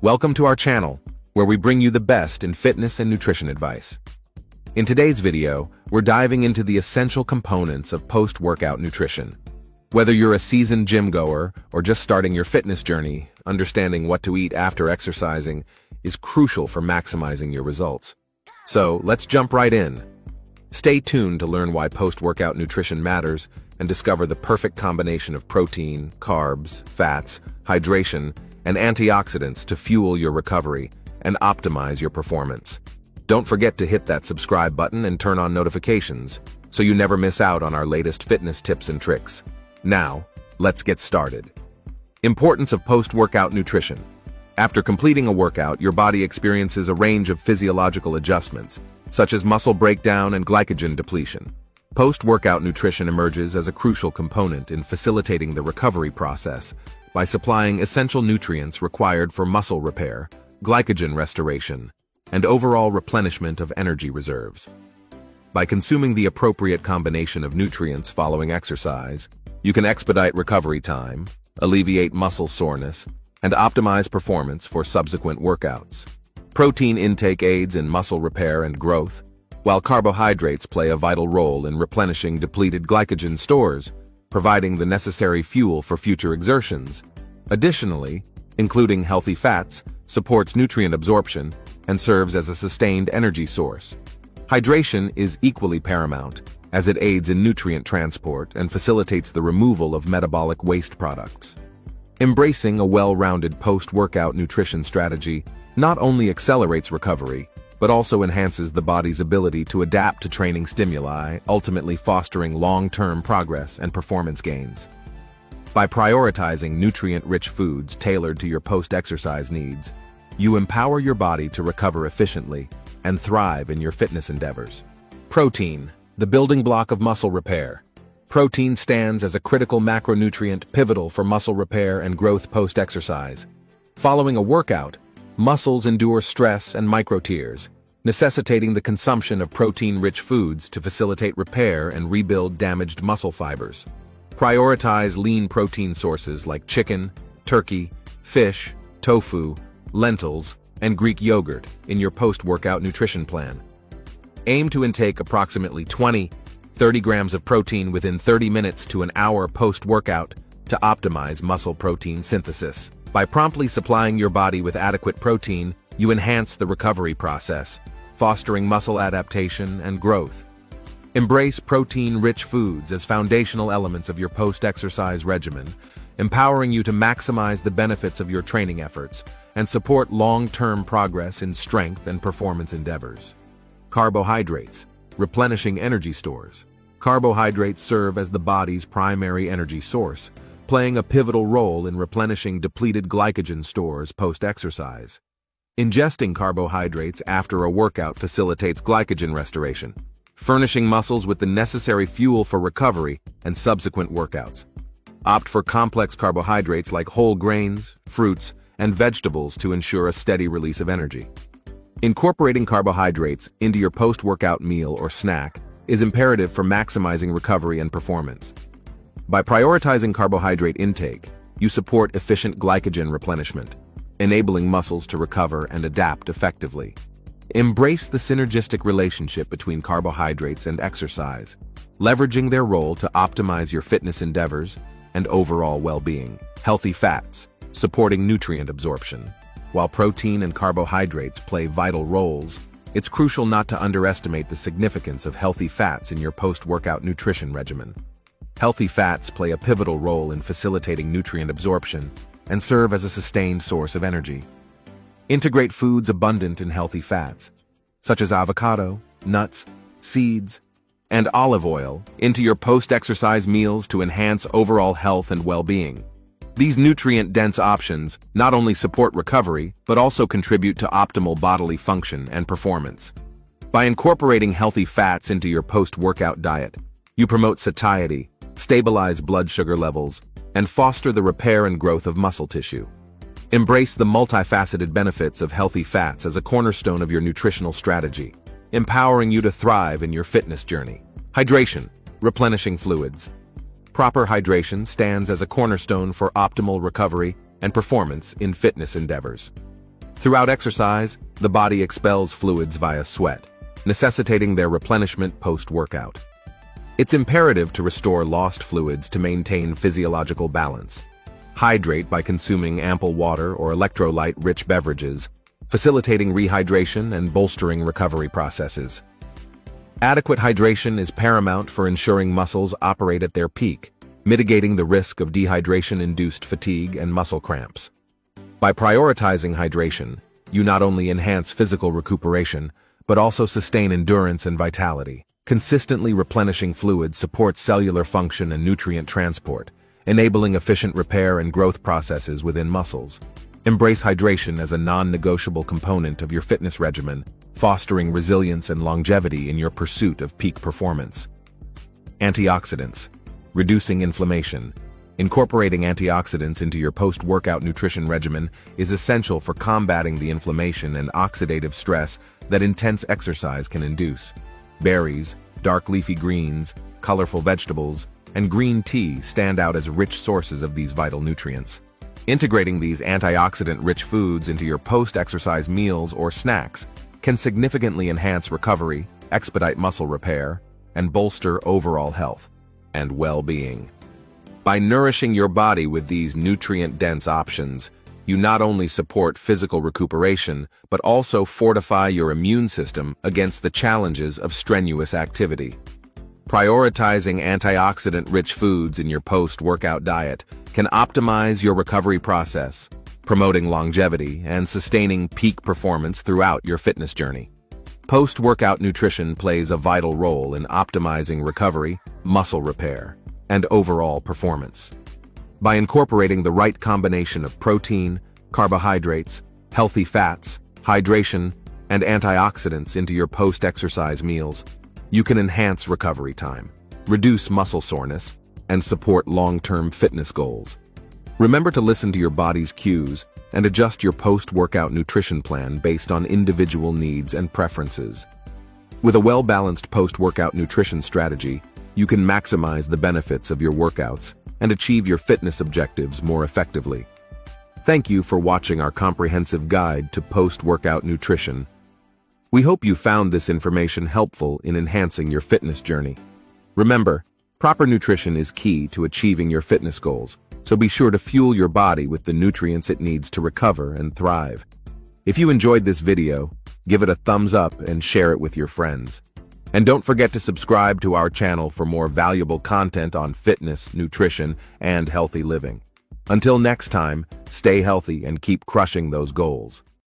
Welcome to our channel, where we bring you the best in fitness and nutrition advice. In today's video, we're diving into the essential components of post-workout nutrition. Whether you're a seasoned gym goer or just starting your fitness journey, understanding what to eat after exercising is crucial for maximizing your results. So, let's jump right in. Stay tuned to learn why post-workout nutrition matters and discover the perfect combination of protein, carbs, fats, hydration, and antioxidants to fuel your recovery and optimize your performance. Don't forget to hit that subscribe button and turn on notifications so you never miss out on our latest fitness tips and tricks. Now, let's get started. Importance of post-workout nutrition. After completing a workout, your body experiences a range of physiological adjustments, such as muscle breakdown and glycogen depletion. Post-workout nutrition emerges as a crucial component in facilitating the recovery process by supplying essential nutrients required for muscle repair, glycogen restoration, and overall replenishment of energy reserves. By consuming the appropriate combination of nutrients following exercise, you can expedite recovery time, alleviate muscle soreness, and optimize performance for subsequent workouts. Protein intake aids in muscle repair and growth, while carbohydrates play a vital role in replenishing depleted glycogen stores, providing the necessary fuel for future exertions. Additionally, including healthy fats supports nutrient absorption and serves as a sustained energy source. Hydration is equally paramount, as it aids in nutrient transport and facilitates the removal of metabolic waste products. Embracing a well-rounded post-workout nutrition strategy not only accelerates recovery, but also enhances the body's ability to adapt to training stimuli, ultimately fostering long-term progress and performance gains. By prioritizing nutrient-rich foods tailored to your post-exercise needs, you empower your body to recover efficiently and thrive in your fitness endeavors. Protein, the building block of muscle repair. Protein stands as a critical macronutrient pivotal for muscle repair and growth post-exercise. Following a workout, muscles endure stress and micro-tears, necessitating the consumption of protein-rich foods to facilitate repair and rebuild damaged muscle fibers. Prioritize lean protein sources like chicken, turkey, fish, tofu, lentils, and Greek yogurt in your post-workout nutrition plan. Aim to intake approximately 20-30 grams of protein within 30 minutes to an hour post-workout to optimize muscle protein synthesis. By promptly supplying your body with adequate protein, you enhance the recovery process, fostering muscle adaptation and growth. Embrace protein-rich foods as foundational elements of your post-exercise regimen, empowering you to maximize the benefits of your training efforts and support long-term progress in strength and performance endeavors. Carbohydrates, replenishing energy stores. Carbohydrates serve as the body's primary energy source, playing a pivotal role in replenishing depleted glycogen stores post-exercise. Ingesting carbohydrates after a workout facilitates glycogen restoration, furnishing muscles with the necessary fuel for recovery and subsequent workouts. Opt for complex carbohydrates like whole grains, fruits, and vegetables to ensure a steady release of energy. Incorporating carbohydrates into your post-workout meal or snack is imperative for maximizing recovery and performance. By prioritizing carbohydrate intake, you support efficient glycogen replenishment, enabling muscles to recover and adapt effectively. Embrace the synergistic relationship between carbohydrates and exercise, leveraging their role to optimize your fitness endeavors and overall well-being. Healthy fats, supporting nutrient absorption. While protein and carbohydrates play vital roles, it's crucial not to underestimate the significance of healthy fats in your post-workout nutrition regimen. Healthy fats play a pivotal role in facilitating nutrient absorption and serve as a sustained source of energy. Integrate foods abundant in healthy fats, such as avocado, nuts, seeds, and olive oil, into your post-exercise meals to enhance overall health and well-being. These nutrient-dense options not only support recovery, but also contribute to optimal bodily function and performance. By incorporating healthy fats into your post-workout diet, you promote satiety, stabilize blood sugar levels, and foster the repair and growth of muscle tissue. Embrace the multifaceted benefits of healthy fats as a cornerstone of your nutritional strategy, empowering you to thrive in your fitness journey. Hydration, replenishing fluids. Proper hydration stands as a cornerstone for optimal recovery and performance in fitness endeavors. Throughout exercise, the body expels fluids via sweat, necessitating their replenishment post-workout. It's imperative to restore lost fluids to maintain physiological balance. Hydrate by consuming ample water or electrolyte-rich beverages, facilitating rehydration and bolstering recovery processes. Adequate hydration is paramount for ensuring muscles operate at their peak, mitigating the risk of dehydration-induced fatigue and muscle cramps. By prioritizing hydration, you not only enhance physical recuperation, but also sustain endurance and vitality. Consistently replenishing fluids supports cellular function and nutrient transport, enabling efficient repair and growth processes within muscles. Embrace hydration as a non-negotiable component of your fitness regimen, fostering resilience and longevity in your pursuit of peak performance. Antioxidants. Reducing inflammation. Incorporating antioxidants into your post-workout nutrition regimen is essential for combating the inflammation and oxidative stress that intense exercise can induce. Berries, dark leafy greens, colorful vegetables, and green tea stand out as rich sources of these vital nutrients. Integrating these antioxidant-rich foods into your post-exercise meals or snacks can significantly enhance recovery, expedite muscle repair, and bolster overall health and well-being. By nourishing your body with these nutrient-dense options, you not only support physical recuperation, but also fortify your immune system against the challenges of strenuous activity. Prioritizing antioxidant-rich foods in your post-workout diet can optimize your recovery process, promoting longevity and sustaining peak performance throughout your fitness journey. Post-workout nutrition plays a vital role in optimizing recovery, muscle repair, and overall performance. By incorporating the right combination of protein, carbohydrates, healthy fats, hydration, and antioxidants into your post-exercise meals, you can enhance recovery time, reduce muscle soreness, and support long-term fitness goals. Remember to listen to your body's cues and adjust your post-workout nutrition plan based on individual needs and preferences. With a well-balanced post-workout nutrition strategy, you can maximize the benefits of your workouts and achieve your fitness objectives more effectively. Thank you for watching our comprehensive guide to post-workout nutrition. We hope you found this information helpful in enhancing your fitness journey. Remember, proper nutrition is key to achieving your fitness goals, so be sure to fuel your body with the nutrients it needs to recover and thrive. If you enjoyed this video, give it a thumbs up and share it with your friends. And don't forget to subscribe to our channel for more valuable content on fitness, nutrition, and healthy living. Until next time, stay healthy and keep crushing those goals.